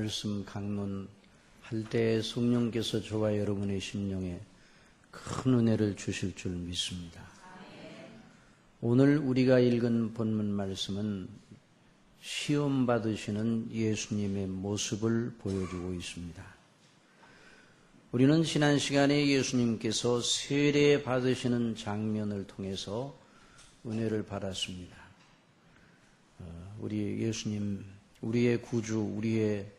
말씀 강론할 때 성령께서 저와 여러분의 심령에 큰 은혜를 주실 줄 믿습니다. 오늘 우리가 읽은 본문 말씀은 시험 받으시는 예수님의 모습을 보여주고 있습니다. 우리는 지난 시간에 예수님께서 세례 받으시는 장면을 통해서 은혜를 받았습니다. 우리 예수님, 우리의 구주, 우리의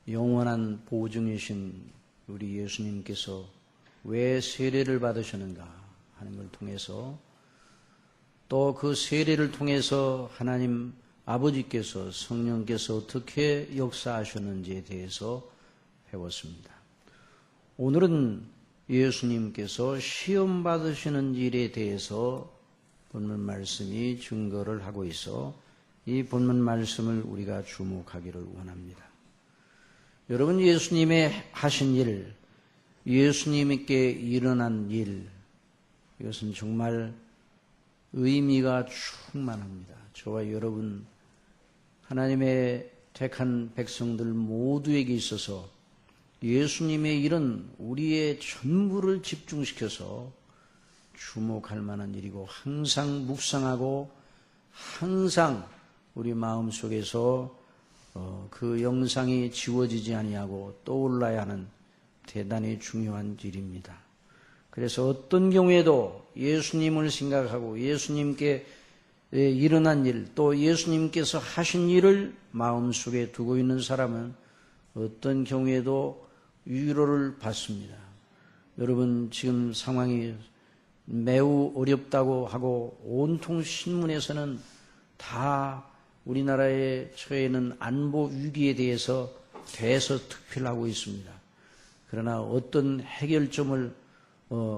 영원한 보증이신 우리 예수님께서 왜 세례를 받으셨는가 하는 걸 통해서, 또 그 세례를 통해서 하나님 아버지께서, 성령께서 어떻게 역사하셨는지에 대해서 배웠습니다. 오늘은 예수님께서 시험 받으시는 일에 대해서 본문 말씀이 증거를 하고 있어 이 본문 말씀을 우리가 주목하기를 원합니다. 여러분, 예수님의 하신 일, 예수님께 일어난 일, 이것은 정말 의미가 충만합니다. 저와 여러분, 하나님의 택한 백성들 모두에게 있어서 예수님의 일은 우리의 전부를 집중시켜서 주목할 만한 일이고, 항상 묵상하고 항상 우리 마음속에서 그 영상이 지워지지 아니하고 떠올라야 하는 대단히 중요한 일입니다. 그래서 어떤 경우에도 예수님을 생각하고 예수님께 일어난 일, 또 예수님께서 하신 일을 마음속에 두고 있는 사람은 어떤 경우에도 위로를 받습니다. 여러분, 지금 상황이 매우 어렵다고 하고 온통 신문에서는 다 우리나라에 처해 있는 안보 위기에 대해서 대서특필하고 있습니다. 그러나 어떤 해결점을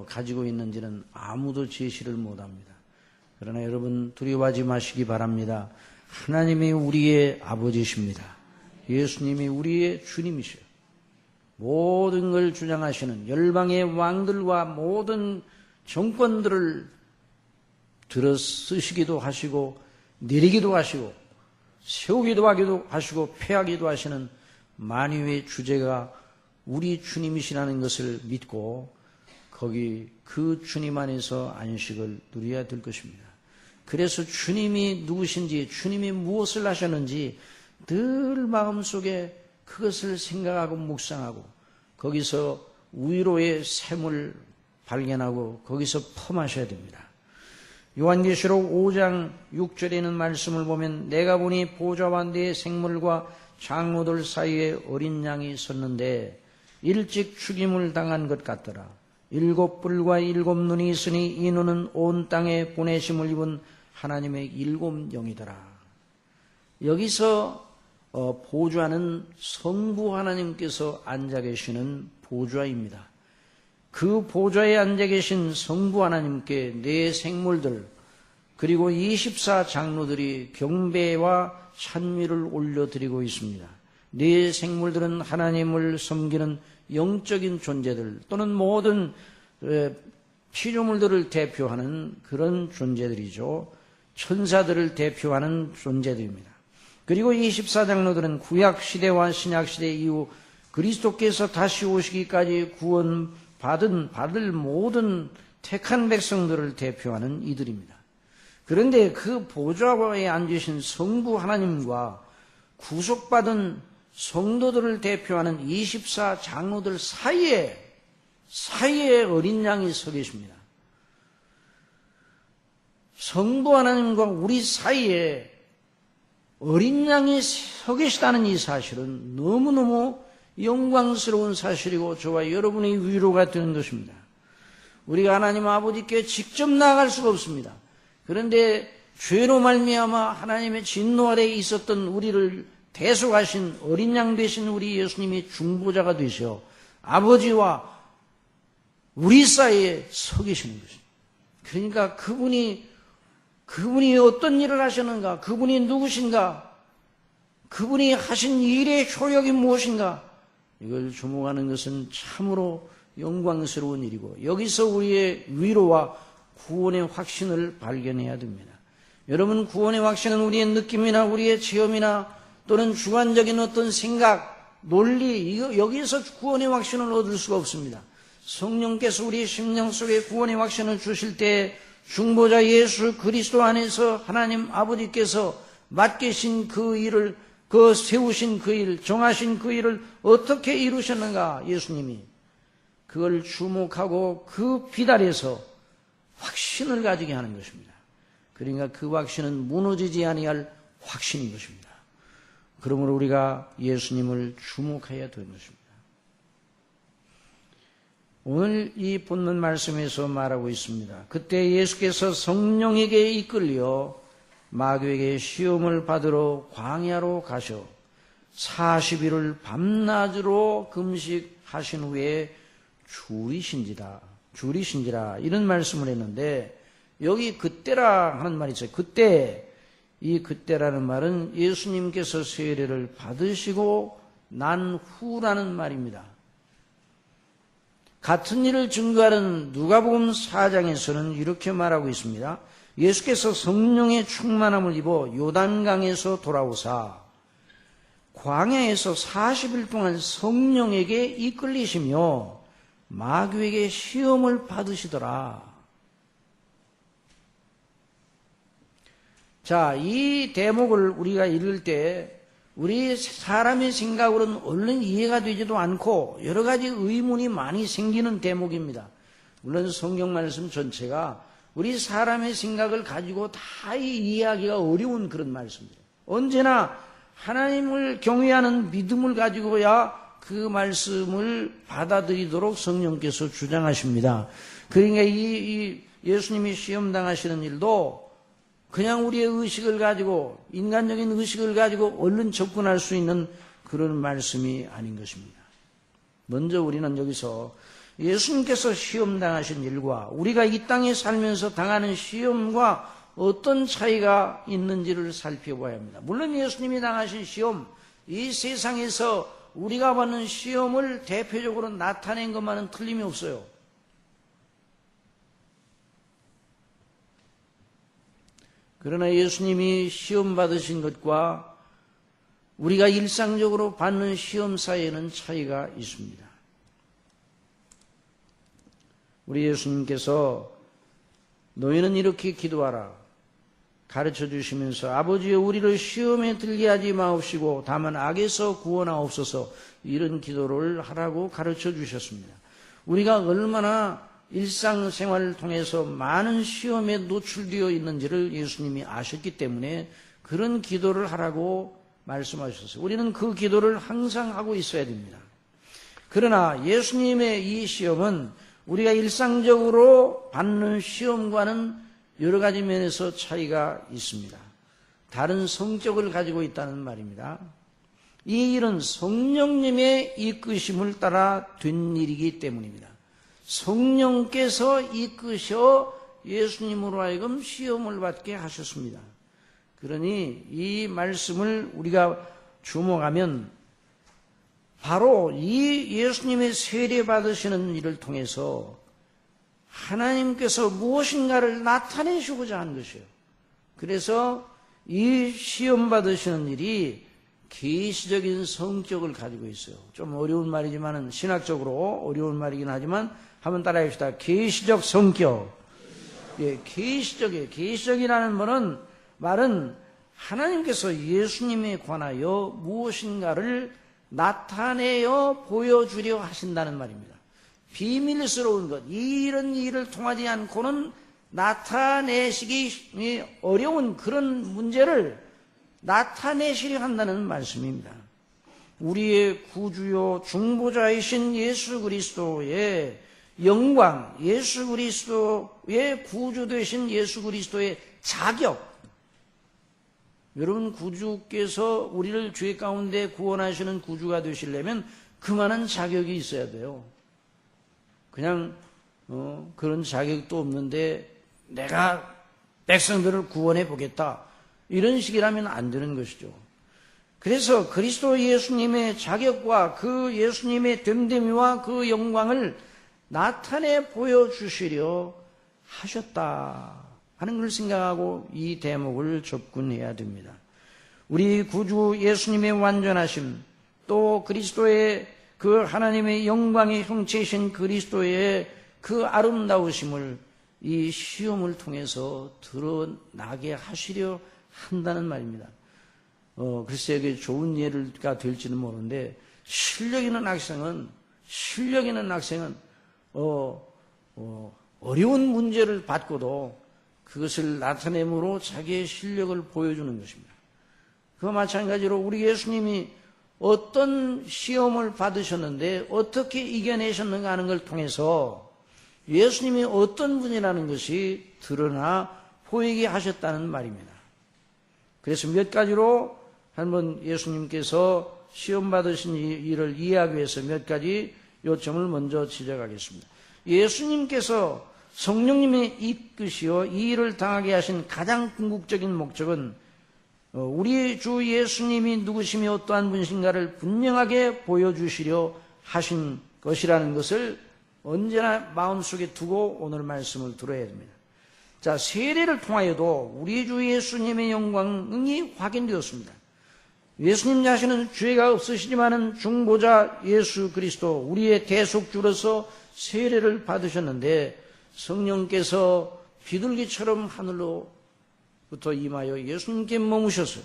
가지고 있는지는 아무도 제시를 못합니다. 그러나 여러분, 두려워하지 마시기 바랍니다. 하나님이 우리의 아버지십니다. 예수님이 우리의 주님이셔요. 모든 걸 주장하시는 열방의 왕들과 모든 정권들을 들어 쓰시기도 하시고 내리기도 하시고 세우기도 하시고 폐하기도 하시는 만유의 주제가 우리 주님이시라는 것을 믿고 거기 그 주님 안에서 안식을 누려야 될 것입니다. 그래서 주님이 누구신지, 주님이 무엇을 하셨는지 늘 마음속에 그것을 생각하고 묵상하고 거기서 위로의 샘을 발견하고 거기서 펌하셔야 됩니다. 요한계시록 5장 6절에 있는 말씀을 보면, 내가 보니 보좌와 네 생물과 장로들 사이에 어린 양이 섰는데 일찍 죽임을 당한 것 같더라. 7뿔과 7눈이 있으니 이 눈은 온 땅에 보내심을 입은 하나님의 7영이더라. 여기서 보좌는 성부 하나님께서 앉아 계시는 보좌입니다. 그 보좌에 앉아 계신 성부 하나님께 네 생물들 그리고 24 장로들이 경배와 찬미를 올려드리고 있습니다. 네 생물들은 하나님을 섬기는 영적인 존재들 또는 모든 피조물들을 대표하는 그런 존재들이죠. 천사들을 대표하는 존재들입니다. 그리고 24 장로들은 구약 시대와 신약 시대 이후 그리스도께서 다시 오시기까지 받을 모든 택한 백성들을 대표하는 이들입니다. 그런데 그 보좌에 앉으신 성부 하나님과 구속받은 성도들을 대표하는 24 장로들 사이에 어린 양이 서 계십니다. 성부 하나님과 우리 사이에 어린 양이 서 계시다는 이 사실은 너무너무 영광스러운 사실이고 저와 여러분의 위로가 되는 것입니다. 우리가 하나님 아버지께 직접 나아갈 수가 없습니다. 그런데 죄로 말미암아 하나님의 진노 아래에 있었던 우리를 대속하신 어린 양 되신 우리 예수님이 중보자가 되셔 아버지와 우리 사이에 서 계시는 것입니다. 그러니까 그분이 어떤 일을 하셨는가, 그분이 누구신가, 그분이 하신 일의 효력이 무엇인가, 이걸 주목하는 것은 참으로 영광스러운 일이고 여기서 우리의 위로와 구원의 확신을 발견해야 됩니다. 여러분, 구원의 확신은 우리의 느낌이나 우리의 체험이나 또는 주관적인 어떤 생각, 논리, 여기서 구원의 확신을 얻을 수가 없습니다. 성령께서 우리 심령 속에 구원의 확신을 주실 때 중보자 예수 그리스도 안에서 하나님 아버지께서 맡기신 그 일을, 그 세우신 그 일, 정하신 그 일을 어떻게 이루셨는가, 예수님이 그걸 주목하고 그 비달에서 확신을 가지게 하는 것입니다. 그러니까 그 확신은 무너지지 아니할 확신인 것입니다. 그러므로 우리가 예수님을 주목해야 되는 것입니다. 오늘 이 본문 말씀에서 말하고 있습니다. 그때 예수께서 성령에게 이끌려 마귀에게 시험을 받으러 광야로 가셔 40일을 밤낮으로 금식하신 후에 줄이신지라 이런 말씀을 했는데, 여기 그때라 하는 말이 있어요. 그때, 이 그때라는 말은 예수님께서 세례를 받으시고 난 후라는 말입니다. 같은 일을 증거하는 누가복음 4장에서는 이렇게 말하고 있습니다. 예수께서 성령의 충만함을 입어 요단강에서 돌아오사 광야에서 40일 동안 성령에게 이끌리시며 마귀에게 시험을 받으시더라. 자, 이 대목을 우리가 읽을 때 우리 사람의 생각으로는 얼른 이해가 되지도 않고 여러 가지 의문이 많이 생기는 대목입니다. 물론 성경 말씀 전체가 우리 사람의 생각을 가지고 다 이해하기가 어려운 그런 말씀이에요. 언제나 하나님을 경외하는 믿음을 가지고야 그 말씀을 받아들이도록 성령께서 주장하십니다. 그러니까 이 예수님이 시험당하시는 일도 그냥 우리의 의식을 가지고, 인간적인 의식을 가지고 얼른 접근할 수 있는 그런 말씀이 아닌 것입니다. 먼저 우리는 여기서 예수님께서 시험당하신 일과 우리가 이 땅에 살면서 당하는 시험과 어떤 차이가 있는지를 살펴봐야 합니다. 물론 예수님이 당하신 시험, 이 세상에서 우리가 받는 시험을 대표적으로 나타낸 것만은 틀림이 없어요. 그러나 예수님이 시험 받으신 것과 우리가 일상적으로 받는 시험 사이에는 차이가 있습니다. 우리 예수님께서 너희는 이렇게 기도하라 가르쳐 주시면서 아버지여 우리를 시험에 들게 하지 마옵시고 다만 악에서 구원하옵소서, 이런 기도를 하라고 가르쳐 주셨습니다. 우리가 얼마나 일상생활을 통해서 많은 시험에 노출되어 있는지를 예수님이 아셨기 때문에 그런 기도를 하라고 말씀하셨어요. 우리는 그 기도를 항상 하고 있어야 됩니다. 그러나 예수님의 이 시험은 우리가 일상적으로 받는 시험과는 여러 가지 면에서 차이가 있습니다. 다른 성격을 가지고 있다는 말입니다. 이 일은 성령님의 이끄심을 따라 된 일이기 때문입니다. 성령께서 이끄셔 예수님으로 하여금 시험을 받게 하셨습니다. 그러니 이 말씀을 우리가 주목하면 바로 이 예수님의 세례 받으시는 일을 통해서 하나님께서 무엇인가를 나타내시고자 한 것이에요. 그래서 이 시험 받으시는 일이 계시적인 성격을 가지고 있어요. 좀 어려운 말이지만 신학적으로 어려운 말이긴 하지만 한번 따라해 봅시다. 계시적 성격. 예, 계시적이라는 말은 하나님께서 예수님에 관하여 무엇인가를 나타내어 보여주려 하신다는 말입니다. 비밀스러운 것, 이런 일을 통하지 않고는 나타내시기 어려운 그런 문제를 나타내시려 한다는 말씀입니다. 우리의 구주요 중보자이신 예수 그리스도의 영광, 예수 그리스도의 구주 되신 예수 그리스도의 자격, 여러분 구주께서 우리를 죄 가운데 구원하시는 구주가 되시려면 그만한 자격이 있어야 돼요. 그냥 그런 자격도 없는데 내가 백성들을 구원해 보겠다, 이런 식이라면 안 되는 것이죠. 그래서 그리스도 예수님의 자격과 그 예수님의 됨됨이와 그 영광을 나타내 보여주시려 하셨다 하는 걸 생각하고 이 대목을 접근해야 됩니다. 우리 구주 예수님의 완전하심, 또 그리스도의 그 하나님의 영광의 형체이신 그리스도의 그 아름다우심을 이 시험을 통해서 드러나게 하시려 한다는 말입니다. 글쎄 이게 좋은 예가 될지는 모르는데 실력 있는 학생은 어려운 문제를 받고도 그것을 나타내므로 자기의 실력을 보여주는 것입니다. 그와 마찬가지로 우리 예수님이 어떤 시험을 받으셨는데 어떻게 이겨내셨는가 하는 걸 통해서 예수님이 어떤 분이라는 것이 드러나 보이게 하셨다는 말입니다. 그래서 몇 가지로 한번 예수님께서 시험 받으신 일을 이해하기 위해서 몇 가지 요점을 먼저 지적하겠습니다. 예수님께서 성령님의 이끄시어 이 일을 당하게 하신 가장 궁극적인 목적은 우리 주 예수님이 누구시며 어떠한 분이신가를 분명하게 보여주시려 하신 것이라는 것을 언제나 마음속에 두고 오늘 말씀을 들어야 됩니다. 자, 세례를 통하여도 우리 주 예수님의 영광이 확인되었습니다. 예수님 자신은 죄가 없으시지만은 중보자 예수 그리스도 우리의 대속주로서 세례를 받으셨는데 성령께서 비둘기처럼 하늘로부터 임하여 예수님께 머무셔서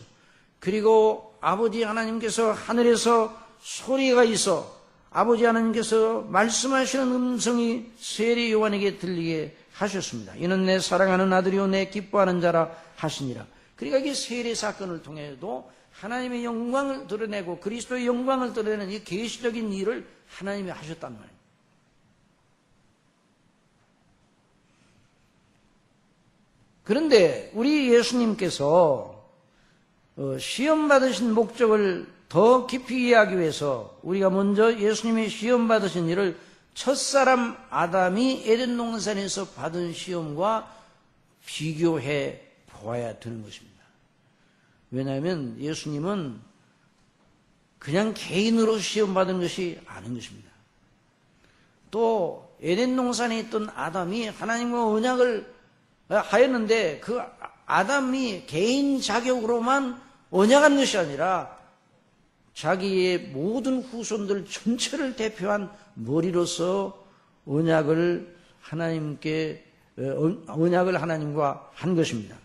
그리고 아버지 하나님께서 하늘에서 소리가 있어 아버지 하나님께서 말씀하시는 음성이 세례 요한에게 들리게 하셨습니다. 이는 내 사랑하는 아들이요 내 기뻐하는 자라 하시니라. 그러니까 이 세례 사건을 통해도 하나님의 영광을 드러내고 그리스도의 영광을 드러내는 이 계시적인 일을 하나님이 하셨단 말이에요. 그런데 우리 예수님께서 시험 받으신 목적을 더 깊이 이해하기 위해서 우리가 먼저 예수님이 시험 받으신 일을 첫사람 아담이 에덴 동산에서 받은 시험과 비교해 보아야 되는 것입니다. 왜냐하면 예수님은 그냥 개인으로 시험 받은 것이 아닌 것입니다. 또 에덴 동산에 있던 아담이 하나님과 언약을 하였는데 그 아담이 개인 자격으로만 언약한 것이 아니라 자기의 모든 후손들 전체를 대표한 머리로서 언약을 하나님과 한 것입니다.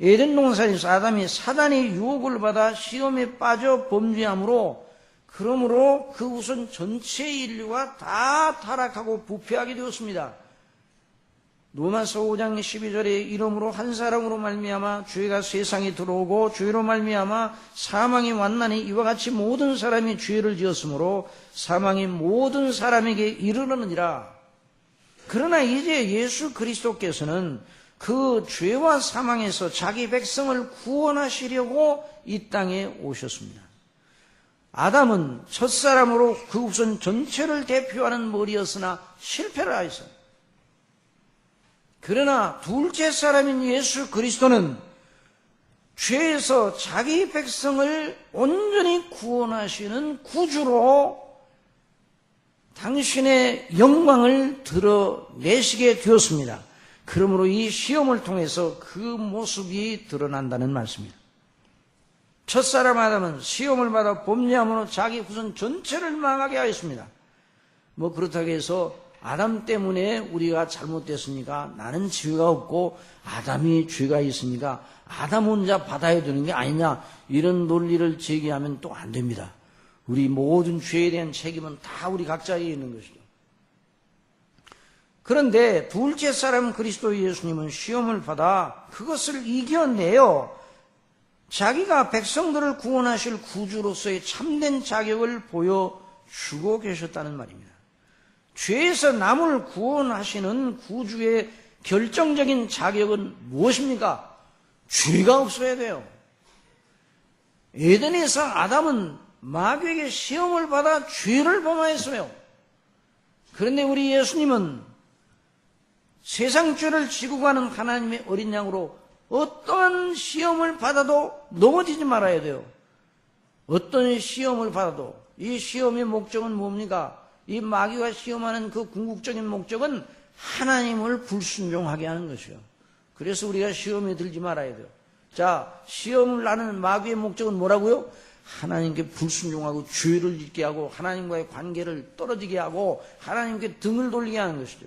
에덴 동산에서 아담이 사단의 유혹을 받아 시험에 빠져 범죄함으로 그러므로 그 후손 전체 인류가 다 타락하고 부패하게 되었습니다. 로마서 5장 12절에 이러므로 한 사람으로 말미암아 죄가 세상에 들어오고 죄로 말미암아 사망이 왔나니 이와 같이 모든 사람이 죄를 지었으므로 사망이 모든 사람에게 이르르느니라. 그러나 이제 예수 그리스도께서는 그 죄와 사망에서 자기 백성을 구원하시려고 이 땅에 오셨습니다. 아담은 첫사람으로 그 후손 전체를 대표하는 머리였으나 실패를 하였어요. 그러나 둘째 사람인 예수 그리스도는 죄에서 자기 백성을 온전히 구원하시는 구주로 당신의 영광을 드러내시게 되었습니다. 그러므로 이 시험을 통해서 그 모습이 드러난다는 말씀입니다. 첫사람 아담은 시험을 받아 범죄함으로 자기 후손 전체를 망하게 하였습니다. 그렇다고 해서 아담 때문에 우리가 잘못됐으니까 나는 죄가 없고 아담이 죄가 있으니까 아담 혼자 받아야 되는 게 아니냐 이런 논리를 제기하면 또 안 됩니다. 우리 모든 죄에 대한 책임은 다 우리 각자에 있는 것이죠. 그런데 둘째 사람 그리스도 예수님은 시험을 받아 그것을 이겨내어 자기가 백성들을 구원하실 구주로서의 참된 자격을 보여주고 계셨다는 말입니다. 죄에서 남을 구원하시는 구주의 결정적인 자격은 무엇입니까? 죄가 없어야 돼요. 에덴에서 아담은 마귀에게 시험을 받아 죄를 범하였어요. 그런데 우리 예수님은 세상 죄를 지고 가는 하나님의 어린 양으로 어떤 시험을 받아도 넘어지지 말아야 돼요. 어떤 시험을 받아도 이 시험의 목적은 뭡니까? 이 마귀가 시험하는 그 궁극적인 목적은 하나님을 불순종하게 하는 것이요. 그래서 우리가 시험에 들지 말아야 돼요. 자, 시험을 하는 마귀의 목적은 뭐라고요? 하나님께 불순종하고 죄를 짓게 하고 하나님과의 관계를 떨어지게 하고 하나님께 등을 돌리게 하는 것이죠.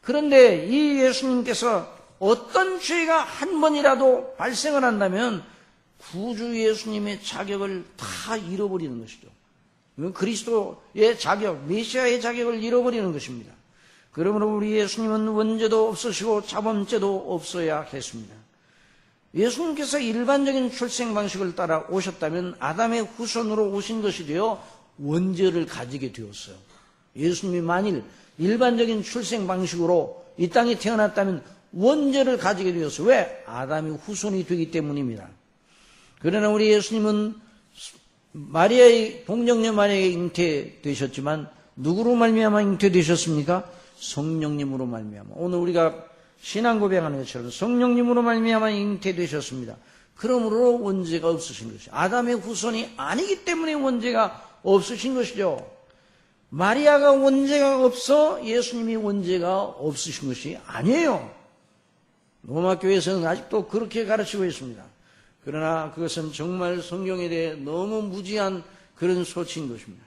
그런데 이 예수님께서 어떤 죄가 한 번이라도 발생을 한다면 구주 예수님의 자격을 다 잃어버리는 것이죠. 그리스도의 자격, 메시아의 자격을 잃어버리는 것입니다. 그러므로 우리 예수님은 원죄도 없으시고 자범죄도 없어야 했습니다. 예수님께서 일반적인 출생 방식을 따라 오셨다면 아담의 후손으로 오신 것이 되어 원죄를 가지게 되었어요. 예수님이 만일 일반적인 출생 방식으로 이 땅에 태어났다면 원죄를 가지게 되었어요. 왜? 아담의 후손이 되기 때문입니다. 그러나 우리 예수님은 마리아의 동정녀 마리아에게 잉태되셨지만 누구로 말미암아 잉태되셨습니까? 성령님으로 말미암아. 오늘 우리가 신앙 고백하는 것처럼 성령님으로 말미암아 잉태되셨습니다. 그러므로 원죄가 없으신 것이죠. 아담의 후손이 아니기 때문에 원죄가 없으신 것이죠. 마리아가 원죄가 없어 예수님이 원죄가 없으신 것이 아니에요. 로마 교회에서는 아직도 그렇게 가르치고 있습니다. 그러나 그것은 정말 성경에 대해 너무 무지한 그런 소치인 것입니다.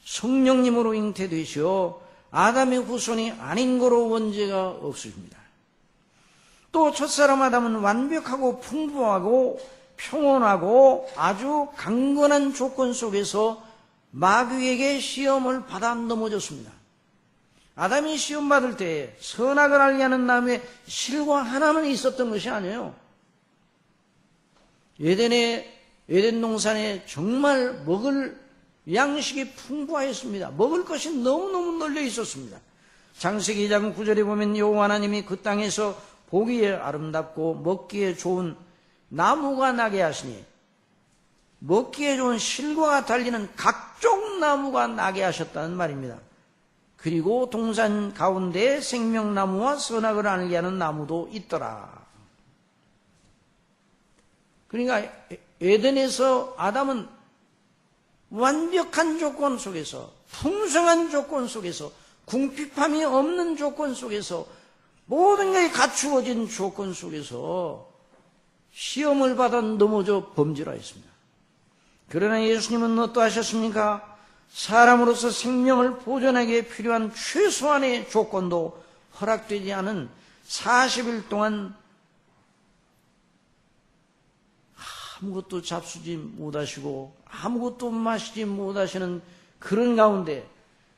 성령님으로 잉태되시어 아담의 후손이 아닌 거로 원죄가 없으십니다. 또 첫사람 아담은 완벽하고 풍부하고 평온하고 아주 강건한 조건 속에서 마귀에게 시험을 받아 넘어졌습니다. 아담이 시험받을 때 선악을 알게 하는 나무의 실과 하나만 있었던 것이 아니에요. 에덴 동산에 정말 먹을 양식이 풍부하였습니다. 먹을 것이 너무너무 널려 있었습니다. 창세기 2장 9절에 보면 여호와 하나님이 그 땅에서 보기에 아름답고 먹기에 좋은 나무가 나게 하시니 먹기에 좋은 실과 달리는 각종 나무가 나게 하셨다는 말입니다. 그리고 동산 가운데 생명나무와 선악을 알게 하는 나무도 있더라. 그러니까 에덴에서 아담은 완벽한 조건 속에서, 풍성한 조건 속에서, 궁핍함이 없는 조건 속에서, 모든 것이 갖추어진 조건 속에서 시험을 받아 넘어져 범죄를 했습니다. 그러나 예수님은 어떠하셨습니까? 사람으로서 생명을 보존하기에 필요한 최소한의 조건도 허락되지 않은 40일 동안 아무것도 잡수지 못하시고 아무것도 마시지 못하시는 그런 가운데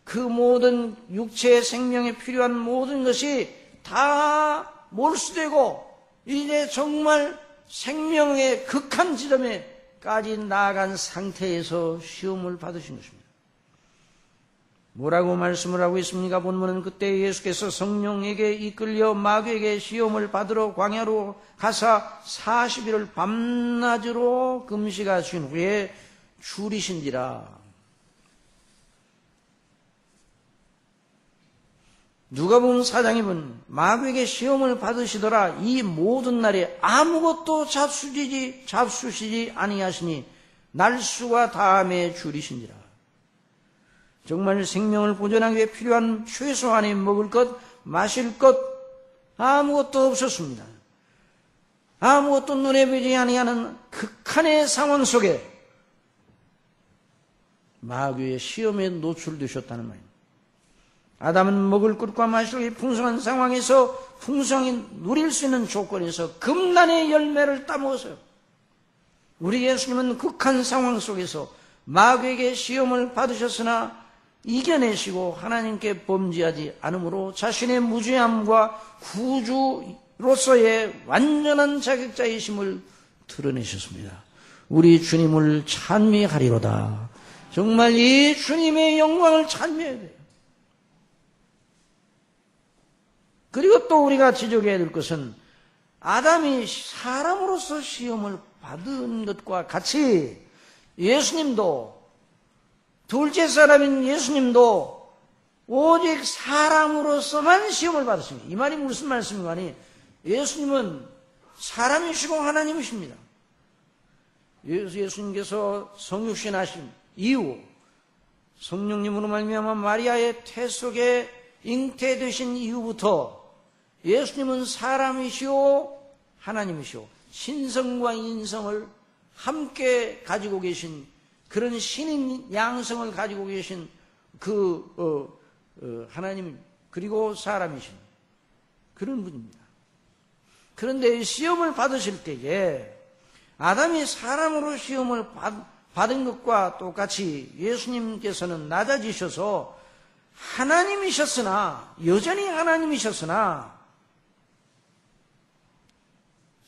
그 모든 육체의 생명에 필요한 모든 것이 다 몰수되고 이제 정말 생명의 극한 지점에까지 나아간 상태에서 시험을 받으신 것입니다. 뭐라고 말씀을 하고 있습니까? 본문은 그때 예수께서 성령에게 이끌려 마귀에게 시험을 받으러 광야로 가사 40일을 밤낮으로 금식하신 후에 줄이신지라. 누가복음 4장에 보면 마귀에게 시험을 받으시더라. 이 모든 날에 아무것도 잡수시지 아니하시니 날수가 다함에 줄이신지라. 정말 생명을 보존하기 위해 필요한 최소한의 먹을 것, 마실 것 아무것도 없었습니다. 아무것도 눈에 보이지 아니하는 극한의 상황 속에 마귀의 시험에 노출되셨다는 말입니다. 아담은 먹을 것과 마실 것이 풍성한 상황에서 풍성히 누릴 수 있는 조건에서 금란의 열매를 따먹었어요. 우리 예수님은 극한 상황 속에서 마귀에게 시험을 받으셨으나 이겨내시고 하나님께 범죄하지 않으므로 자신의 무죄함과 구주로서의 완전한 자격자이심을 드러내셨습니다. 우리 주님을 찬미하리로다. 정말 이 주님의 영광을 찬미해야 돼요. 그리고 또 우리가 지적해야 될 것은 아담이 사람으로서 시험을 받은 것과 같이 예수님도 둘째 사람인 예수님도 오직 사람으로서만 시험을 받으십니다. 이 말이 무슨 말씀인가 하니 예수님은 사람이시고 하나님이십니다. 예수님께서 성육신하신 이후 성령님으로 말미암아 마리아의 태 속에 잉태되신 이후부터 예수님은 사람이시오 하나님이시오 신성과 인성을 함께 가지고 계신 그런 신인 양성을 가지고 계신 하나님 그리고 사람이신 그런 분입니다. 그런데 시험을 받으실 때에 아담이 사람으로 시험을 받은 것과 똑같이 예수님께서는 낮아지셔서 하나님이셨으나 여전히 하나님이셨으나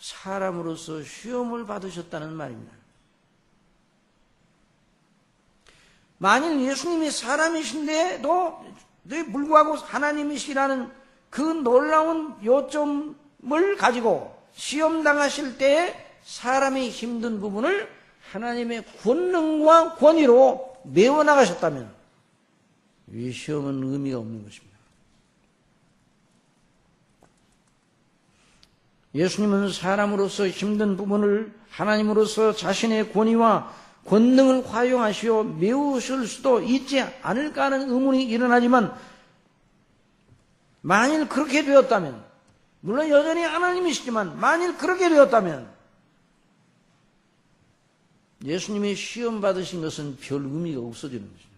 사람으로서 시험을 받으셨다는 말입니다. 만일 예수님이 사람이신데도 불구하고 하나님이시라는 그 놀라운 요점을 가지고 시험당하실 때 사람이 힘든 부분을 하나님의 권능과 권위로 메워나가셨다면 이 시험은 의미가 없는 것입니다. 예수님은 사람으로서 힘든 부분을 하나님으로서 자신의 권위와 권능을 활용하시어 메우실 수도 있지 않을까 하는 의문이 일어나지만 만일 그렇게 되었다면 물론 여전히 하나님이시지만 만일 그렇게 되었다면 예수님이 시험 받으신 것은 별 의미가 없어지는 것이죠.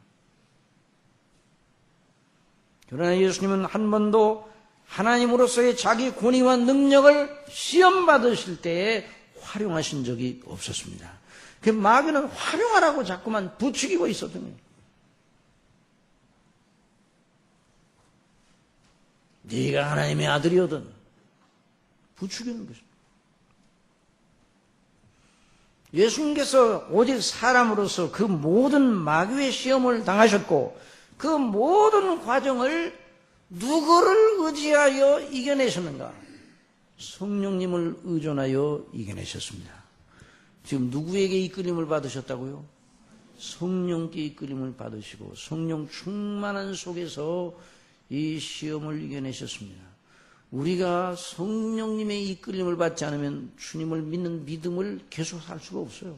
그러나 예수님은 한 번도 하나님으로서의 자기 권위와 능력을 시험 받으실 때에 활용하신 적이 없었습니다. 그 마귀는 활용하라고 자꾸만 부추기고 있었던 거예요. 네가 하나님의 아들이거든 부추기는 것입니다. 예수님께서 오직 사람으로서 그 모든 마귀의 시험을 당하셨고 그 모든 과정을 누구를 의지하여 이겨내셨는가? 성령님을 의존하여 이겨내셨습니다. 지금 누구에게 이끌림을 받으셨다고요? 성령께 이끌림을 받으시고 성령 충만한 속에서 이 시험을 이겨내셨습니다. 우리가 성령님의 이끌림을 받지 않으면 주님을 믿는 믿음을 계속 할 수가 없어요.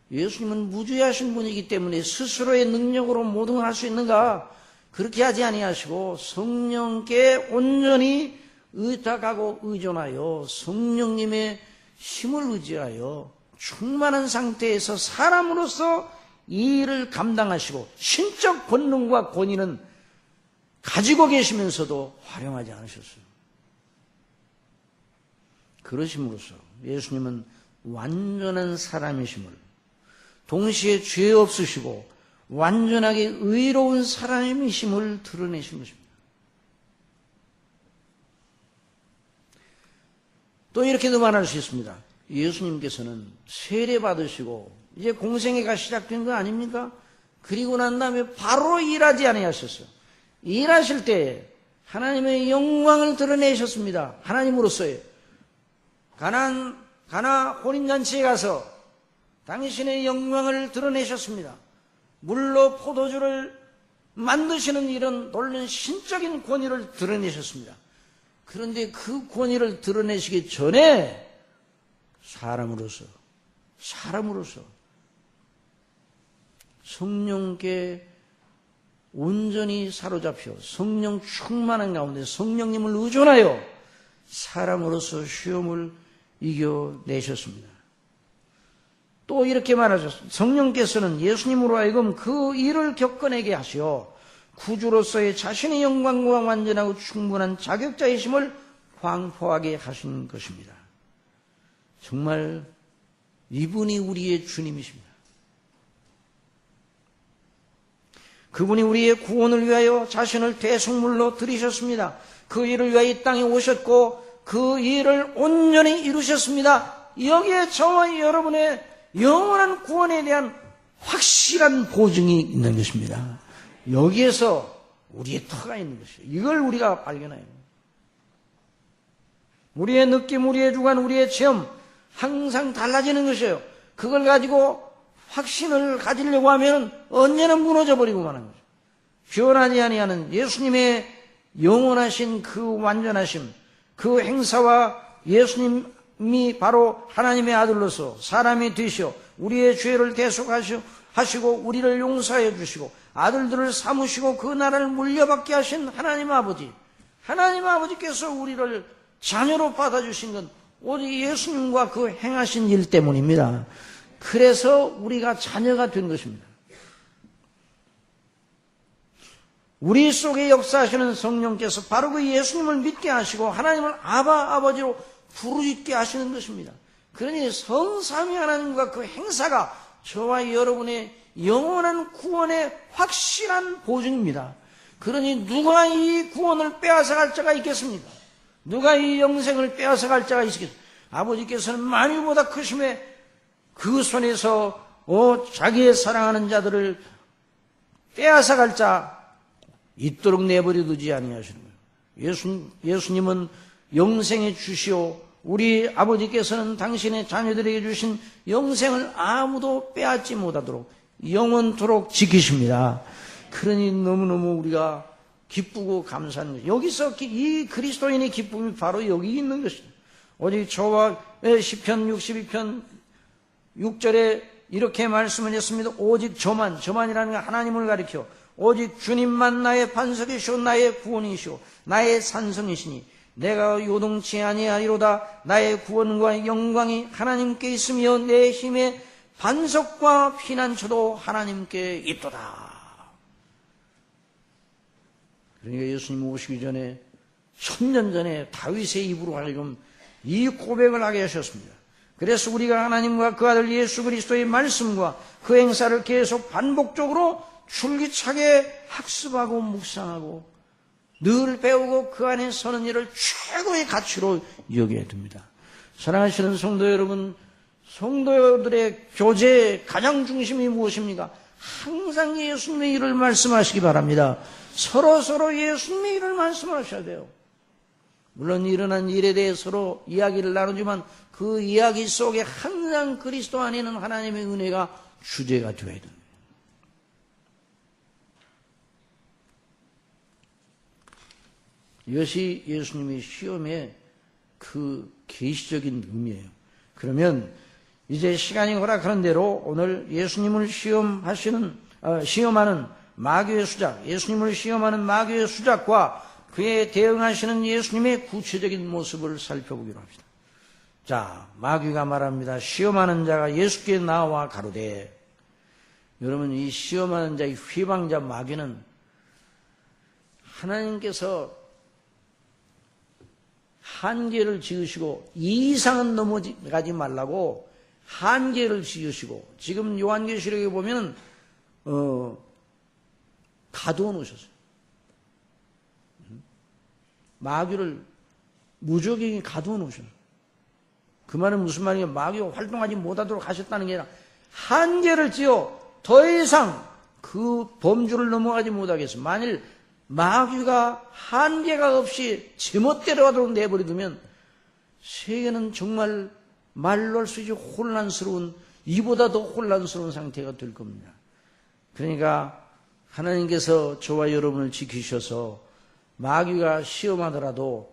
예수님은 무죄하신 분이기 때문에 스스로의 능력으로 모든 걸 할 수 있는가? 그렇게 하지 아니하시고 성령께 온전히 의탁하고 의존하여 성령님의 힘을 의지하여 충만한 상태에서 사람으로서 이 일을 감당하시고 신적 권능과 권위는 가지고 계시면서도 활용하지 않으셨어요. 그러심으로써 예수님은 완전한 사람이심을 동시에 죄 없으시고 완전하게 의로운 사람이심을 드러내신 것입니다. 또 이렇게도 말할 수 있습니다. 예수님께서는 세례 받으시고 이제 공생애가 시작된 거 아닙니까? 그리고 난 다음에 바로 일하지 아니하셨어요. 일하실 때 하나님의 영광을 드러내셨습니다. 하나님으로서의 가나 혼인잔치에 가서 당신의 영광을 드러내셨습니다. 물로 포도주를 만드시는 이런 놀라운 신적인 권위를 드러내셨습니다. 그런데 그 권위를 드러내시기 전에 사람으로서 성령께 온전히 사로잡혀 성령 충만한 가운데 성령님을 의존하여 사람으로서 시험을 이겨내셨습니다. 또 이렇게 말하셨습니다. 성령께서는 예수님으로 하여금 그 일을 겪어내게 하시어 구주로서의 자신의 영광과 완전하고 충분한 자격자이심을 광포하게 하신 것입니다. 정말 이분이 우리의 주님이십니다. 그분이 우리의 구원을 위하여 자신을 대속물로 드리셨습니다. 그 일을 위하여 이 땅에 오셨고 그 일을 온전히 이루셨습니다. 여기에 저와 여러분의 영원한 구원에 대한 확실한 보증이 있는 것입니다. 여기에서 우리의 터가 있는 것이에요. 이걸 우리가 발견해요. 우리의 느낌, 우리의 주관, 우리의 체험 항상 달라지는 것이에요. 그걸 가지고 확신을 가지려고 하면 언제나 무너져 버리고 마는 거죠. 변하지 아니하는 예수님의 영원하신 그 완전하심, 그 행사와 예수님이 바로 하나님의 아들로서 사람이 되시어 우리의 죄를 대속하시고 우리를 용서해 주시고 아들들을 삼으시고 그 나라를 물려받게 하신 하나님 아버지께서 우리를 자녀로 받아주신 건 오직 예수님과 그 행하신 일 때문입니다. 그래서 우리가 자녀가 된 것입니다. 우리 속에 역사하시는 성령께서 바로 그 예수님을 믿게 하시고 하나님을 아바 아버지로 부르짖게 하시는 것입니다. 그러니 성삼위 하나님과 그 행사가 저와 여러분의 영원한 구원의 확실한 보증입니다. 그러니 누가 이 구원을 빼앗아갈 자가 있겠습니까? 누가 이 영생을 빼앗아갈 자가 있겠습니까? 아버지께서는 만유보다 크심에 그 손에서 자기의 사랑하는 자들을 빼앗아갈 자 있도록 내버려 두지 아니하시는 거예요. 예수님은 영생의 주시오. 우리 아버지께서는 당신의 자녀들에게 주신 영생을 아무도 빼앗지 못하도록 영원토록 지키십니다. 그러니 너무너무 우리가 기쁘고 감사한 거예요. 여기서 이 그리스도인의 기쁨이 바로 여기 있는 것입니다. 오직 저와 시편 62편 6절에 이렇게 말씀을 했습니다. 오직 저만이라는 건 하나님을 가리켜 오직 주님만 나의 반석이시오 나의 구원이시오 나의 산성이시니 내가 요동치 아니하리로다. 나의 구원과 영광이 하나님께 있으며 내 힘의 반석과 피난처도 하나님께 있도다. 그러니까 예수님 오시기 전에 1000년 전에 다윗의 입으로 하여금 이 고백을 하게 하셨습니다. 그래서 우리가 하나님과 그 아들 예수 그리스도의 말씀과 그 행사를 계속 반복적으로 줄기차게 학습하고 묵상하고 늘 배우고 그 안에 서는 일을 최고의 가치로 여겨야 됩니다. 사랑하시는 성도 여러분, 성도들의 교제의 가장 중심이 무엇입니까? 항상 예수님의 일을 말씀하시기 바랍니다. 서로 예수님의 일을 말씀하셔야 돼요. 물론 일어난 일에 대해 서로 이야기를 나누지만 그 이야기 속에 항상 그리스도 안에는 하나님의 은혜가 주제가 되어야 됩니다. 이것이 예수님의 시험의 그 계시적인 의미예요. 그러면 이제 시간이 허락하는 대로 오늘 예수님을 시험하는 마귀의 수작, 예수님을 시험하는 마귀의 수작과 그에 대응하시는 예수님의 구체적인 모습을 살펴보기로 합시다. 자, 마귀가 말합니다. 시험하는 자가 예수께 나와 가로되, 여러분 이 시험하는 자의 휘방자 마귀는 하나님께서 한계를 지으시고 이 이상은 넘어가지 말라고 한계를 지으시고 지금 요한계시록에 보면 가두어 놓으셨어요. 마귀를 무적행에 가두어 놓으셨어요. 그 말은 무슨 말이에요? 마귀가 활동하지 못하도록 하셨다는 게 아니라 한계를 지어 더 이상 그 범주를 넘어가지 못하겠어요. 만일 마귀가 한계가 없이 제멋대로 하도록 내버려두면 세계는 정말 말로 할 수 없이 혼란스러운, 이보다 더 혼란스러운 상태가 될 겁니다. 그러니까 하나님께서 저와 여러분을 지키셔서 마귀가 시험하더라도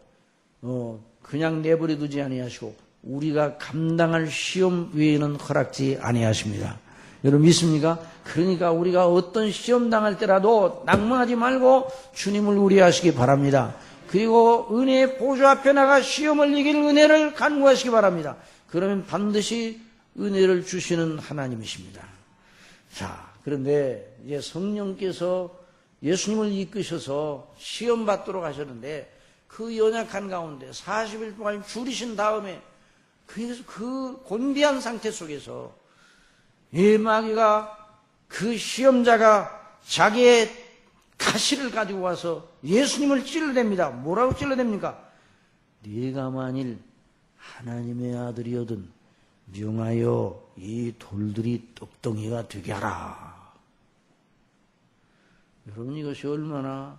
그냥 내버려두지 아니하시고 우리가 감당할 시험 외에는 허락지 아니하십니다. 여러분 믿습니까? 그러니까 우리가 어떤 시험 당할 때라도 낙망하지 말고 주님을 의뢰하시기 바랍니다. 그리고 은혜의 보좌 앞에 나가 시험을 이길 은혜를 간구하시기 바랍니다. 그러면 반드시 은혜를 주시는 하나님이십니다. 자, 그런데 이제 성령께서 예수님을 이끄셔서 시험 받도록 하셨는데 그 연약한 가운데 40일 동안 줄이신 다음에 그 곤비한 상태 속에서 이 마귀가 그 시험자가 자기의 가시를 가지고 와서 예수님을 찔러댑니다. 뭐라고 찔러댑니까? 네가 만일 하나님의 아들이거든 명하여 이 돌들이 떡덩이가 되게 하라. 여러분 이것이 얼마나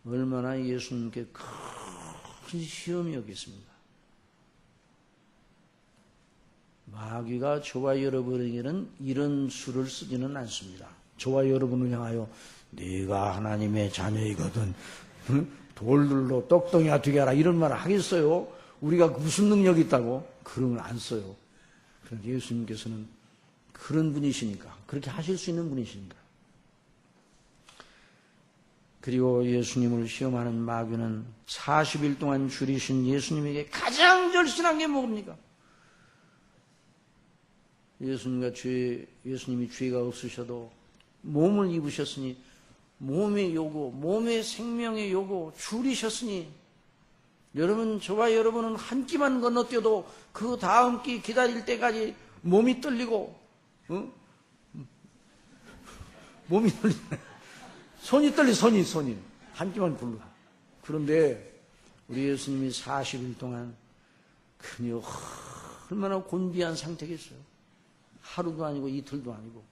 예수님께 큰 시험이었겠습니까? 마귀가 저와 여러분에게는 이런 수를 쓰지는 않습니다. 저와 여러분을 향하여 네가 하나님의 자녀이거든 돌들로 떡덩이가 되게 하라 이런 말을 하겠어요? 우리가 무슨 능력이 있다고? 그런 걸 안 써요. 그런데 예수님께서는 그런 분이시니까 그렇게 하실 수 있는 분이시니까 그리고 예수님을 시험하는 마귀는 40일 동안 줄이신 예수님에게 가장 절실한 게 뭡니까? 예수님이 죄가 없으셔도 몸을 입으셨으니 몸의 요구, 몸의 생명의 요구 줄이셨으니 여러분, 저와 여러분은 한 끼만 건너뛰어도 그 다음 끼 기다릴 때까지 몸이 떨리고 몸이 떨리네. 손이 떨리, 손이. 한 끼만 굴러. 그런데 우리 예수님이 40일 동안 그녀 얼마나 곤비한 상태겠어요. 하루도 아니고 이틀도 아니고.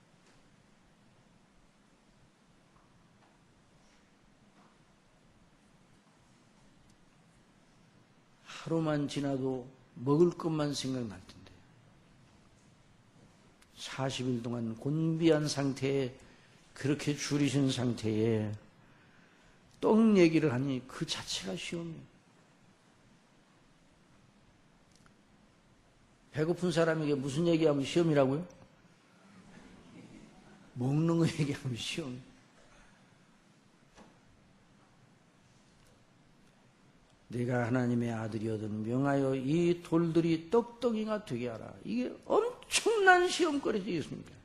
하루만 지나도 먹을 것만 생각날 텐데 40일 동안 곤비한 상태에 그렇게 줄이신 상태에 떡 얘기를 하니 그 자체가 시험이에요. 배고픈 사람에게 무슨 얘기하면 시험이라고요? 먹는 거 얘기하면 시험. 내가 하나님의 아들이거든 명하여 이 돌들이 떡덩이가 되게 하라. 이게 엄청난 시험거리죠, 예수님께.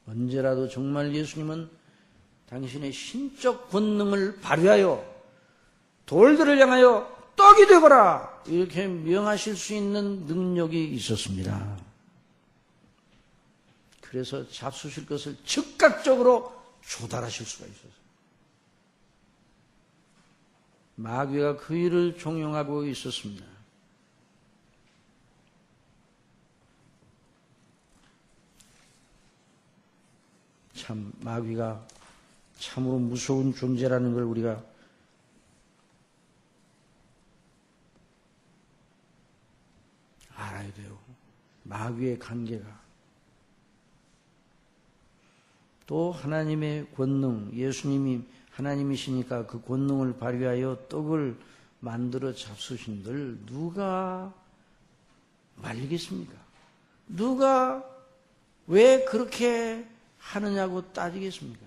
언제라도 정말 예수님은 당신의 신적 권능을 발휘하여 돌들을 향하여 떡이 되거라 이렇게 명하실 수 있는 능력이 있었습니다. 그래서 잡수실 것을 즉각적으로 조달하실 수가 있었어요. 마귀가 그 일을 종용하고 있었습니다. 참 마귀가 참으로 무서운 존재라는 걸 우리가 알아야 돼요. 마귀의 관계가. 또 하나님의 권능, 예수님이 하나님이시니까 그 권능을 발휘하여 떡을 만들어 잡수신들 누가 말리겠습니까? 누가 왜 그렇게 하느냐고 따지겠습니까?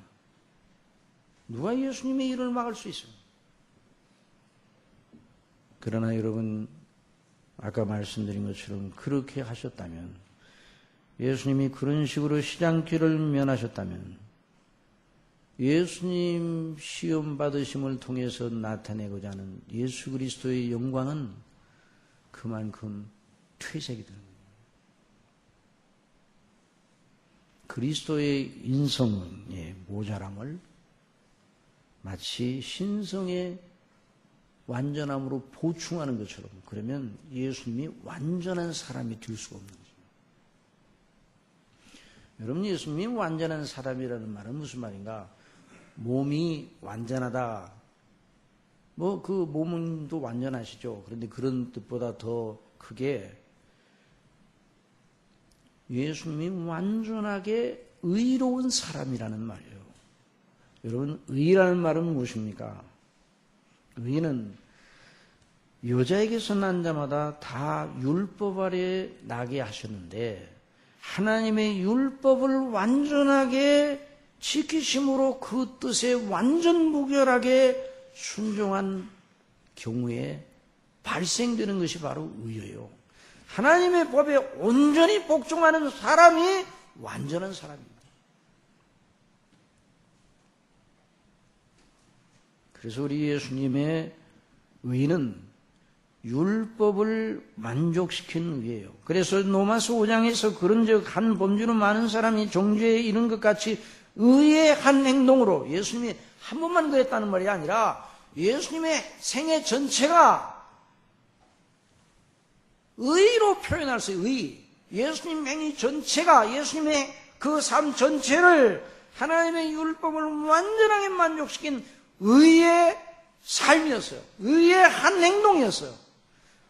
누가 예수님의 일을 막을 수 있어요? 그러나 여러분, 아까 말씀드린 것처럼 그렇게 하셨다면, 예수님이 그런 식으로 시장길을 면하셨다면 예수님 시험 받으심을 통해서 나타내고자 하는 예수 그리스도의 영광은 그만큼 퇴색이 되는 거예요. 그리스도의 인성의 모자람을 마치 신성의 완전함으로 보충하는 것처럼, 그러면 예수님이 완전한 사람이 될 수가 없는 거죠. 여러분, 예수님이 완전한 사람이라는 말은 무슨 말인가? 몸이 완전하다. 뭐 그 몸도 완전하시죠. 그런데 그런 뜻보다 더 크게 예수님이 완전하게 의로운 사람이라는 말이에요. 여러분, 의라는 말은 무엇입니까? 의는 여자에게서 난 자마다 다 율법 아래 나게 하셨는데 하나님의 율법을 완전하게 지키심으로 그 뜻에 완전 무결하게 순종한 경우에 발생되는 것이 바로 의예요. 하나님의 법에 온전히 복종하는 사람이 완전한 사람입니다. 그래서 우리 예수님의 의는 율법을 만족시키는 의예요. 그래서 로마서 5장에서 그런즉 한 범주로 많은 사람이 정죄에 이른 것 같이 의의 한 행동으로, 예수님이 한 번만 그랬다는 말이 아니라 예수님의 생애 전체가 의로 표현할 수 있어요. 의. 예수님 행위 전체가, 예수님의 그 삶 전체를 하나님의 율법을 완전하게 만족시킨 의의 삶이었어요. 의의 한 행동이었어요.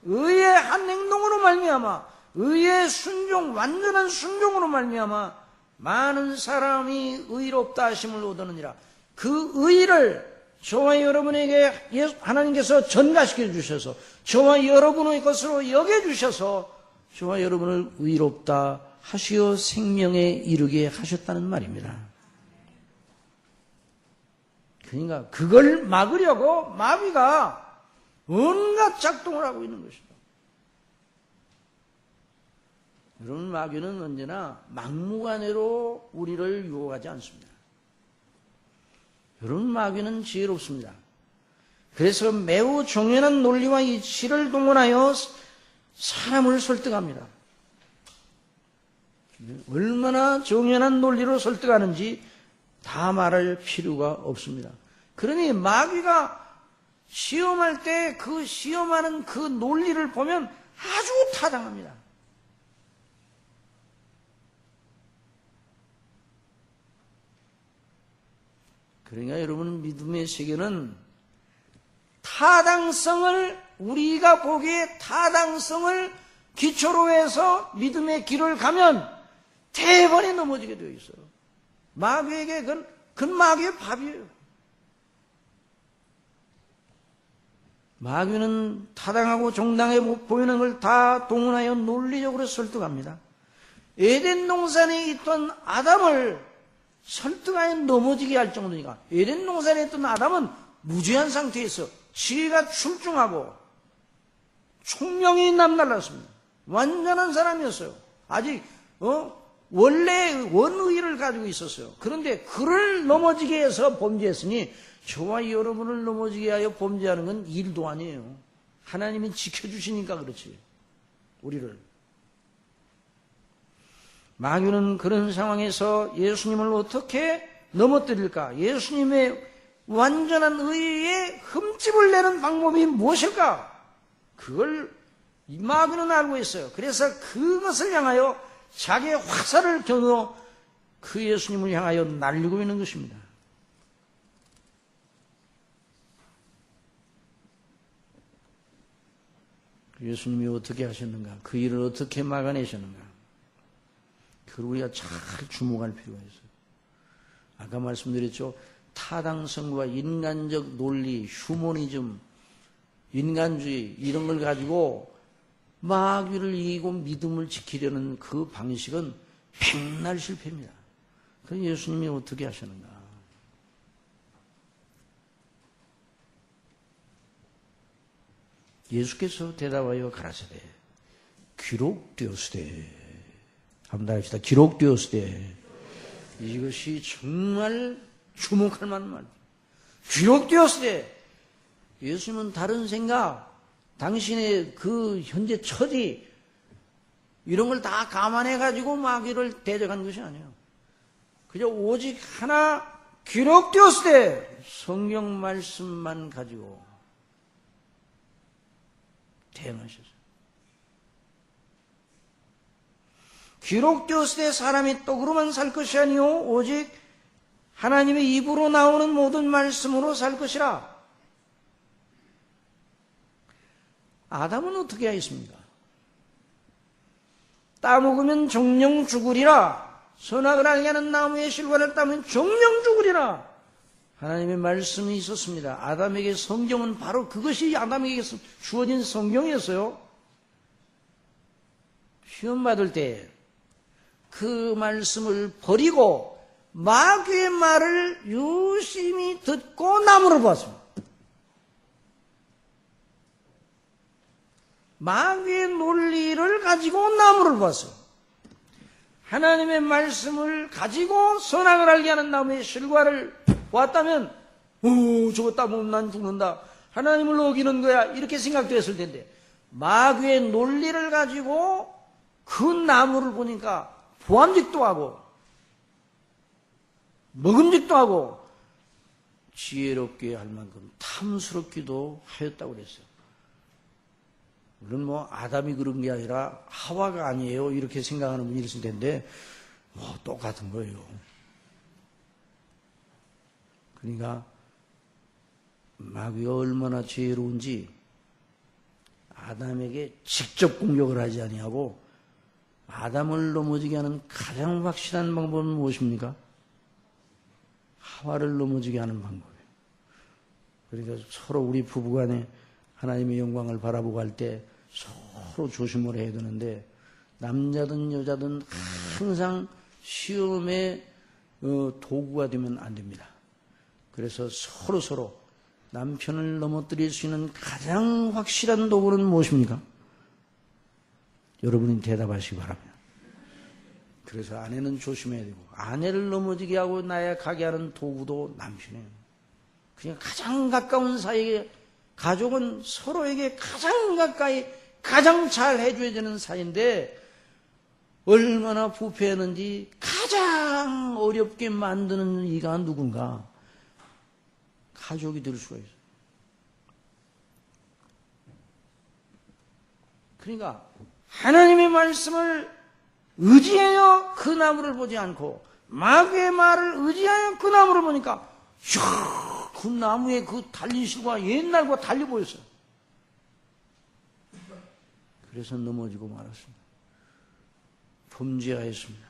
의의 한 행동으로 말미암아, 의의 순종, 완전한 순종으로 말미암아 많은 사람이 의롭다 하심을 얻으느니라. 그 의를 저와 여러분에게 하나님께서 전가시켜 주셔서 저와 여러분의 것으로 여겨주셔서 저와 여러분을 의롭다 하시어 생명에 이르게 하셨다는 말입니다. 그러니까 그걸 막으려고 마귀가 온갖 작동을 하고 있는 것이다. 여러분, 마귀는 언제나 막무가내로 우리를 유혹하지 않습니다. 여러분, 마귀는 지혜롭습니다. 그래서 매우 정연한 논리와 이치를 동원하여 사람을 설득합니다. 얼마나 정연한 논리로 설득하는지 다 말할 필요가 없습니다. 그러니 마귀가 시험할 때 그 시험하는 그 논리를 보면 아주 타당합니다. 그러니까 여러분, 믿음의 세계는 타당성을, 우리가 보기에 타당성을 기초로 해서 믿음의 길을 가면 대번에 넘어지게 되어 있어요. 마귀에게 그건 마귀의 밥이에요. 마귀는 타당하고 정당해 보이는 걸 다 동원하여 논리적으로 설득합니다. 에덴 동산에 있던 아담을 설득하여 넘어지게 할 정도니까. 에덴 동산에 있던 아담은 무죄한 상태에서 지혜가 출중하고 총명이 남달랐습니다. 완전한 사람이었어요. 아직 원래 원의를 가지고 있었어요. 그런데 그를 넘어지게 해서 범죄했으니 저와 여러분을 넘어지게 하여 범죄하는 건 일도 아니에요. 하나님이 지켜주시니까 그렇지, 우리를. 마귀는 그런 상황에서 예수님을 어떻게 넘어뜨릴까? 예수님의 완전한 의에 흠집을 내는 방법이 무엇일까? 그걸 마귀는 알고 있어요. 그래서 그것을 향하여 자기의 화살을 겨누어 그 예수님을 향하여 날리고 있는 것입니다. 예수님이 어떻게 하셨는가? 그 일을 어떻게 막아내셨는가? 그걸 우리가 잘 주목할 필요가 있어요. 아까 말씀드렸죠. 타당성과 인간적 논리, 휴머니즘, 인간주의 이런 걸 가지고 마귀를 이기고 믿음을 지키려는 그 방식은 백날 실패입니다. 그래서 예수님이 어떻게 하셨는가? 예수께서 대답하여 가라사대 기록되었으되, 한번 다 합시다. 기록되었으되. 이것이 정말 주목할 만한 말. 기록되었으되. 예수님은 다른 생각, 당신의 그 현재 처지 이런 걸 다 감안해 가지고 마귀를 대적한 것이 아니에요. 그저 오직 하나 기록되었으되 성경 말씀만 가지고 대응하셨어요. 기록되었으되 사람이 떡으로만 살 것이 아니요 오직 하나님의 입으로 나오는 모든 말씀으로 살 것이라. 아담은 어떻게 하였습니까? 따먹으면 정령 죽으리라. 선악을 알게 하는 나무의 실과를 따면 정령 죽으리라. 하나님의 말씀이 있었습니다. 아담에게 성경은 바로 그것이 아담에게 주어진 성경이었어요. 시험 받을 때 그 말씀을 버리고 마귀의 말을 유심히 듣고 나무를 보았습니다. 마귀의 논리를 가지고 나무를 보았어요. 하나님의 말씀을 가지고 선악을 알게 하는 나무의 실과를 보았다면 저거 따먹으면 난 죽는다, 하나님을 어기는 거야, 이렇게 생각되었을 텐데 마귀의 논리를 가지고 그 나무를 보니까 보암직도 하고 먹음직도 하고 지혜롭게 할 만큼 탐스럽기도 하였다고 그랬어요. 물론 아담이 그런 게 아니라 하와가 아니에요 이렇게 생각하는 분이 있을 텐데 똑같은 거예요. 그러니까 마귀가 얼마나 지혜로운지 아담에게 직접 공격을 하지 아니하고 아담을 넘어지게 하는 가장 확실한 방법은 무엇입니까? 하와를 넘어지게 하는 방법이에요. 그러니까 서로 우리 부부간에 하나님의 영광을 바라보고 할 때 서로 조심을 해야 되는데 남자든 여자든 항상 시험의 도구가 되면 안 됩니다. 그래서 서로 남편을 넘어뜨릴 수 있는 가장 확실한 도구는 무엇입니까? 여러분이 대답하시기 바랍니다. 그래서 아내는 조심해야 되고, 아내를 넘어지게 하고 나약하게 하는 도구도 남편이에요. 그냥 가장 가까운 사이에, 가족은 서로에게 가장 가까이 가장 잘 해줘야 되는 사이인데 얼마나 부패했는지 가장 어렵게 만드는 이가 누군가? 가족이 될 수가 있어요. 그러니까 하나님의 말씀을 의지하여 그 나무를 보지 않고 마귀의 말을 의지하여 그 나무를 보니까 그 나무의 그 달린 실과 옛날과 달리 보였어요. 그래서 넘어지고 말았습니다. 범죄하였습니다.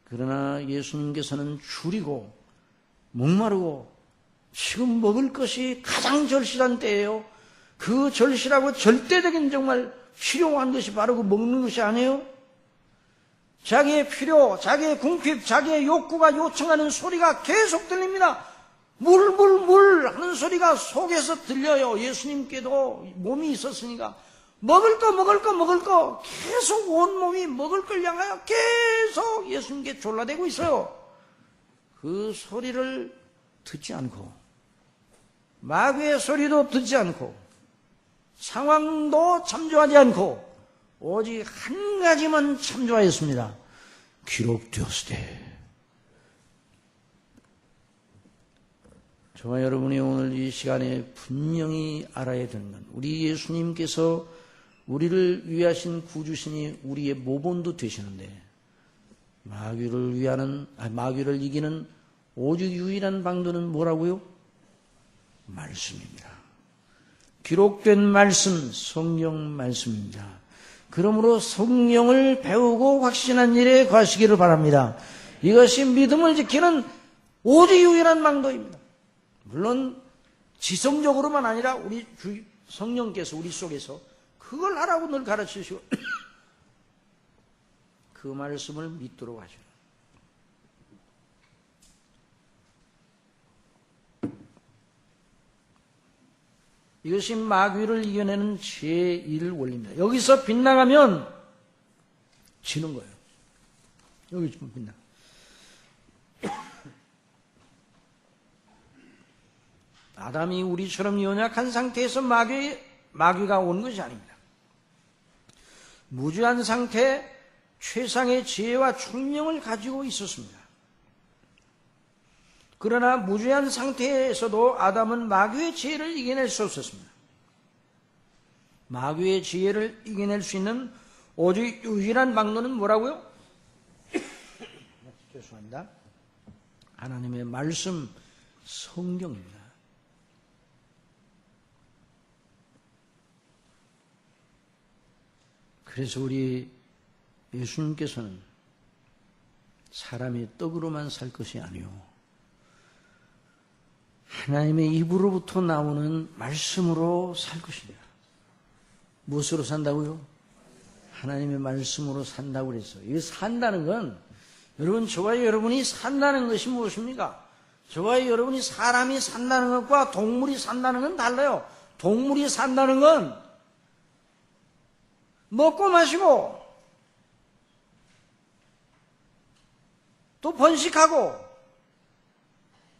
그러나 예수님께서는 줄이고 목마르고 지금 먹을 것이 가장 절실한 때예요. 그 절실하고 절대적인 정말 필요한 것이 바로 그 먹는 것이 아니에요. 자기의 필요, 자기의 궁핍, 자기의 욕구가 요청하는 소리가 계속 들립니다. 물 하는 소리가 속에서 들려요. 예수님께도 몸이 있었으니까 먹을 거 계속 온몸이 먹을 걸 향하여 계속 예수님께 졸라대고 있어요. 그 소리를 듣지 않고 마귀의 소리도 듣지 않고 상황도 참조하지 않고 오직 한 가지만 참조하였습니다. 기록되었으되. 저와 여러분이 오늘 이 시간에 분명히 알아야 되는 건 우리 예수님께서 우리를 위하신 구주신이 우리의 모본도 되시는데 마귀를 이기는 오직 유일한 방도는 뭐라고요? 말씀입니다. 기록된 말씀, 성경 말씀입니다. 그러므로 성령을 배우고 확신한 일에 거하시기를 바랍니다. 이것이 믿음을 지키는 오직 유일한 방도입니다. 물론 지성적으로만 아니라 우리 성령께서 우리 속에서 그걸 하라고 늘 가르치시고 그 말씀을 믿도록 하시오. 이것이 마귀를 이겨내는 제1 원리입니다. 여기서 빗나가면 지는 거예요. 여기 좀 빗나가. 아담이 우리처럼 연약한 상태에서 마귀가 온 것이 아닙니다. 무주한 상태, 최상의 지혜와 총명을 가지고 있었습니다. 그러나 무주한 상태에서도 아담은 마귀의 지혜를 이겨낼 수 없었습니다. 마귀의 지혜를 이겨낼 수 있는 오직 유일한 방도는 뭐라고요? 죄송합니다. 하나님의 말씀, 성경입니다. 그래서 우리 예수님께서는 사람이 떡으로만 살 것이 아니오, 하나님의 입으로부터 나오는 말씀으로 살 것이다. 무엇으로 산다고요? 하나님의 말씀으로 산다고 그랬어요. 이거 산다는 건, 여러분, 저와 여러분이 산다는 것이 무엇입니까? 저와 여러분이 사람이 산다는 것과 동물이 산다는 건 달라요. 동물이 산다는 건 먹고 마시고 또 번식하고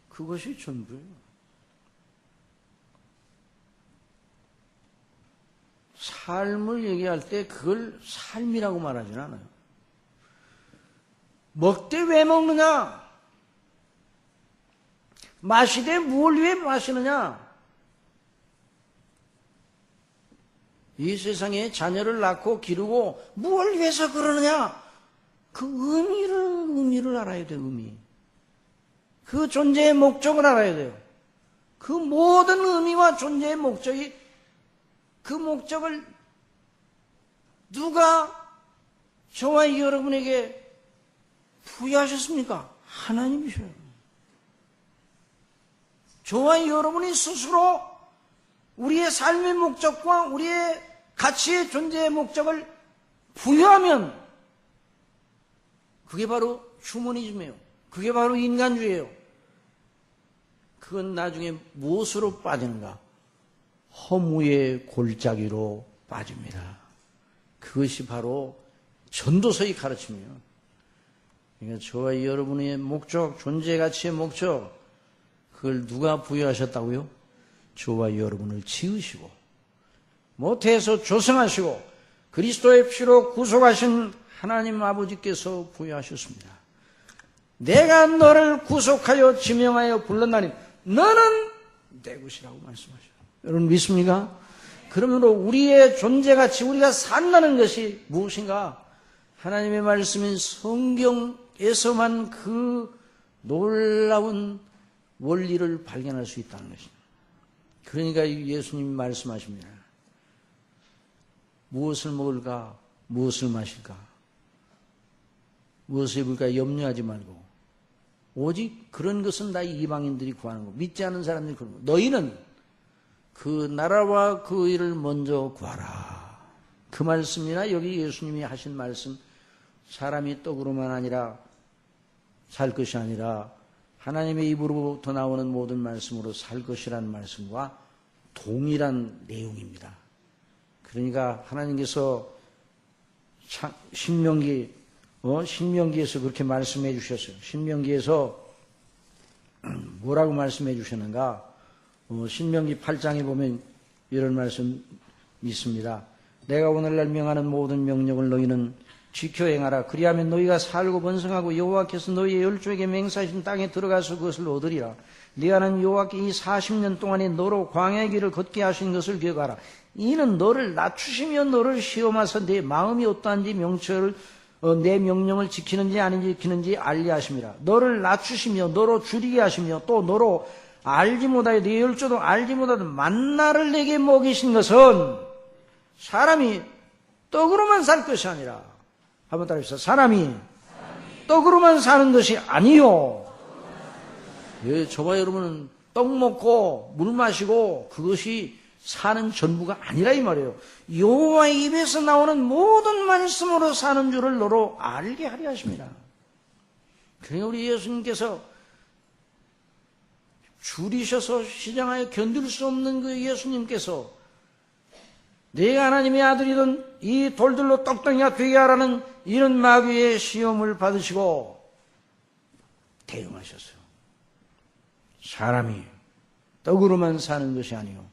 그것이 전부예요. 삶을 얘기할 때 그걸 삶이라고 말하진 않아요. 먹되 왜 먹느냐? 마시되 무엇을 위해 마시느냐? 이 세상에 자녀를 낳고 기르고 무엇을 위해서 그러느냐? 그 의미를 알아야 돼요. 의미. 그 존재의 목적을 알아야 돼요. 그 모든 의미와 존재의 목적이, 그 목적을 누가 저와 여러분에게 부여하셨습니까? 하나님이셔요. 저와 여러분이 스스로 우리의 삶의 목적과 우리의 가치의 존재의 목적을 부여하면 그게 바로 휴머니즘이에요. 그게 바로 인간주의예요. 그건 나중에 무엇으로 빠지는가? 허무의 골짜기로 빠집니다. 그것이 바로 전도서의 가르침이에요. 그러니까 저와 여러분의 목적, 존재 가치의 목적, 그걸 누가 부여하셨다고요? 저와 여러분을 지으시고 모태에서 조성하시고 그리스도의 피로 구속하신 하나님 아버지께서 부여하셨습니다. 내가 너를 구속하여 지명하여 불렀나니 너는 내 것이라고 말씀하셔요. 여러분 믿습니까? 그러므로 우리의 존재가치, 우리가 산다는 것이 무엇인가? 하나님의 말씀인 성경에서만 그 놀라운 원리를 발견할 수 있다는 것입니다. 그러니까 예수님이 말씀하십니다. 무엇을 먹을까? 무엇을 마실까? 무엇을 입을까? 염려하지 말고 오직 그런 것은 다 이방인들이 구하는 거, 믿지 않은 사람들이 그런 거. 너희는 그 나라와 그 일을 먼저 구하라. 그 말씀이나 여기 예수님이 하신 말씀, 사람이 떡으로만 아니라 살 것이 아니라 하나님의 입으로부터 나오는 모든 말씀으로 살 것이라는 말씀과 동일한 내용입니다. 그러니까 하나님께서 신명기에서 그렇게 말씀해 주셨어요. 신명기에서 뭐라고 말씀해 주셨는가? 신명기 8장에 보면 이런 말씀 있습니다. 내가 오늘날 명하는 모든 명령을 너희는 지켜 행하라. 그리하면 너희가 살고 번성하고 여호와께서 너희의 열조에게 맹세하신 땅에 들어가서 그것을 얻으리라. 네가는 여호와께 이 40년 동안에 너로 광야의 길을 걷게 하신 것을 기억하라. 이는 너를 낮추시며 너를 시험하사 내 마음이 어떠한지 내 명령을 지키는지 아닌지 지키는지 알게 하심이라. 너를 낮추시며 너로 줄이게 하시며 또 너로 알지 못하여 네 열조도 알지 못하던 만나를 내게 먹이신 것은 사람이 떡으로만 살 것이 아니라, 한번 따라해주세요. 사람이 떡으로만 사는 것이 아니요. 예, 저와 여러분은 떡 먹고 물 마시고 그것이 사는 전부가 아니라 이 말이에요. 여호와의 입에서 나오는 모든 말씀으로 사는 줄을 너로 알게 하려 하십니다. 그러니까 우리 예수님께서 줄이셔서 시장하여 견딜 수 없는 그 예수님께서 내가 하나님의 아들이든 이 돌들로 떡덩이가 되게 하라는 이런 마귀의 시험을 받으시고 대응하셨어요. 사람이 떡으로만 사는 것이 아니요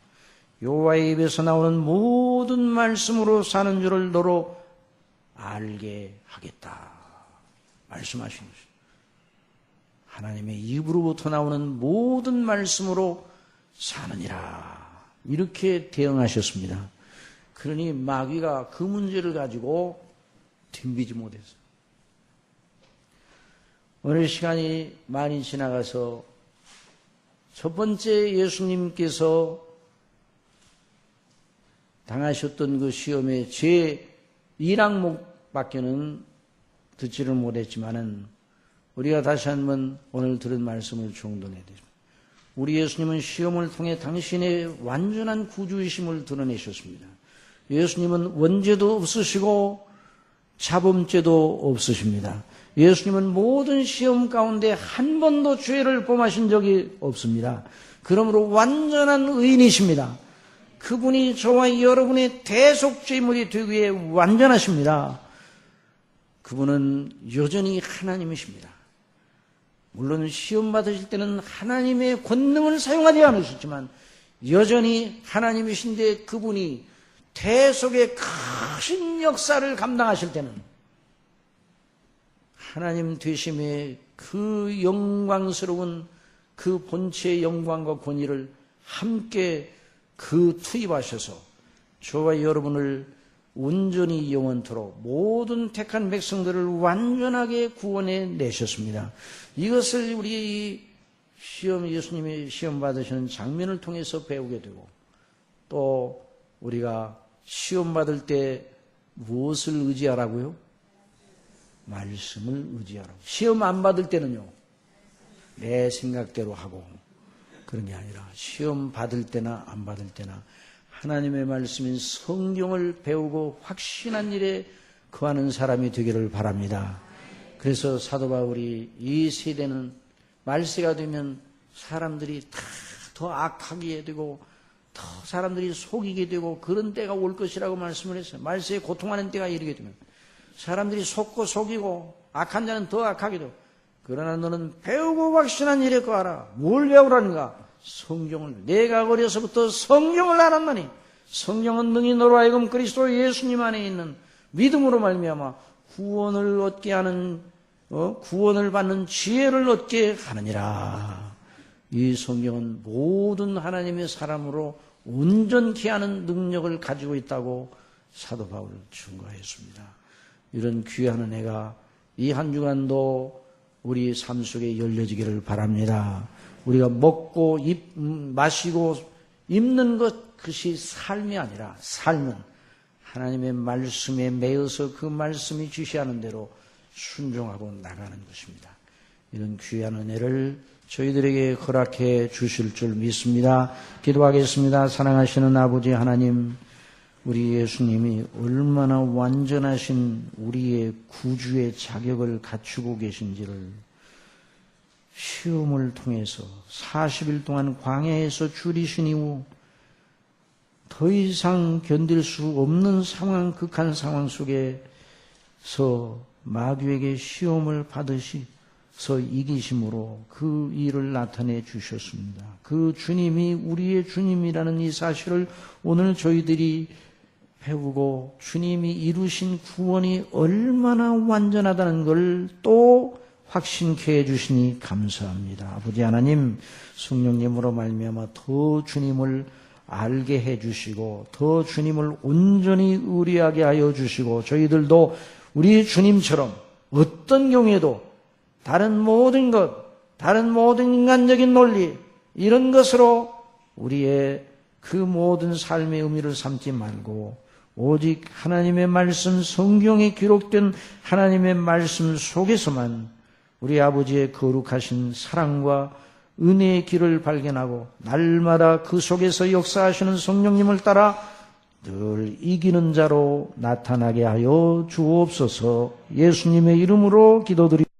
여호와의 입에서 나오는 모든 말씀으로 사는 줄을 너로 알게 하겠다 말씀하신 것입니다. 하나님의 입으로부터 나오는 모든 말씀으로 사느니라 이렇게 대응하셨습니다. 그러니 마귀가 그 문제를 가지고 덤비지 못했어요. 오늘 시간이 많이 지나가서 첫 번째 예수님께서 당하셨던 그 시험의 제 1항목밖에는 듣지를 못했지만은 우리가 다시 한번 오늘 들은 말씀을 정돈해야 됩니다. 우리 예수님은 시험을 통해 당신의 완전한 구주이심을 드러내셨습니다. 예수님은 원죄도 없으시고 자범죄도 없으십니다. 예수님은 모든 시험 가운데 한 번도 죄를 범하신 적이 없습니다. 그러므로 완전한 의인이십니다. 그분이 저와 여러분의 대속죄물이 되기 위해 완전하십니다. 그분은 여전히 하나님이십니다. 물론 시험 받으실 때는 하나님의 권능을 사용하지 않으셨지만 여전히 하나님이신데 그분이 대속의 크신 역사를 감당하실 때는 하나님 되심의 그 영광스러운 그 본체의 영광과 권위를 함께 투입하셔서 저와 여러분을 온전히 영원토록 모든 택한 백성들을 완전하게 구원해 내셨습니다. 이것을 우리 예수님이 시험 받으시는 장면을 통해서 배우게 되고 또 우리가 시험 받을 때 무엇을 의지하라고요? 말씀을 의지하라고. 시험 안 받을 때는요, 내 생각대로 하고 그런 게 아니라 시험 받을 때나 안 받을 때나 하나님의 말씀인 성경을 배우고 확신한 일에 거하는 사람이 되기를 바랍니다. 그래서 사도 바울이 이 세대는 말세가 되면 사람들이 다 더 악하게 되고 더 사람들이 속이게 되고 그런 때가 올 것이라고 말씀을 했어요. 말세에 고통하는 때가 이르게 되면 사람들이 속고 속이고 악한 자는 더 악하게 되고 그러나 너는 배우고 확신한 일에 거하라. 뭘 배우라는가? 성경을. 내가 어려서부터 성경을 알았나니 성경은 능히 너로 하여금 그리스도 예수님 안에 있는 믿음으로 말미암아 구원을 얻게 하는 구원을 받는 지혜를 얻게 하느니라. 이 성경은 모든 하나님의 사람으로 온전케 하는 능력을 가지고 있다고 사도 바울은 증거했습니다. 이런 귀한 은혜가 이 한 주간도 우리 삶 속에 열려지기를 바랍니다. 우리가 먹고 마시고 입는 것 그것이 삶이 아니라 삶은 하나님의 말씀에 매여서 그 말씀이 지시하는 대로 순종하고 나가는 것입니다. 이런 귀한 은혜를 저희들에게 허락해 주실 줄 믿습니다. 기도하겠습니다. 사랑하시는 아버지 하나님, 우리 예수님이 얼마나 완전하신 우리의 구주의 자격을 갖추고 계신지를 시험을 통해서 40일 동안 광야에서 줄이신 이후 더 이상 견딜 수 없는 상황, 극한 상황 속에서 마귀에게 시험을 받으셔서 이기심으로 그 일을 나타내 주셨습니다. 그 주님이 우리의 주님이라는 이 사실을 오늘 저희들이 배우고 주님이 이루신 구원이 얼마나 완전하다는 걸 또 확신케 해주시니 감사합니다. 아버지 하나님, 성령님으로 말미암아 더 주님을 알게 해주시고 더 주님을 온전히 의리하게 하여 주시고 저희들도 우리 주님처럼 어떤 경우에도 다른 모든 것, 다른 모든 인간적인 논리 이런 것으로 우리의 그 모든 삶의 의미를 삼지 말고 오직 하나님의 말씀, 성경에 기록된 하나님의 말씀 속에서만 우리 아버지의 거룩하신 사랑과 은혜의 길을 발견하고 날마다 그 속에서 역사하시는 성령님을 따라 늘 이기는 자로 나타나게 하여 주옵소서. 예수님의 이름으로 기도드립니다.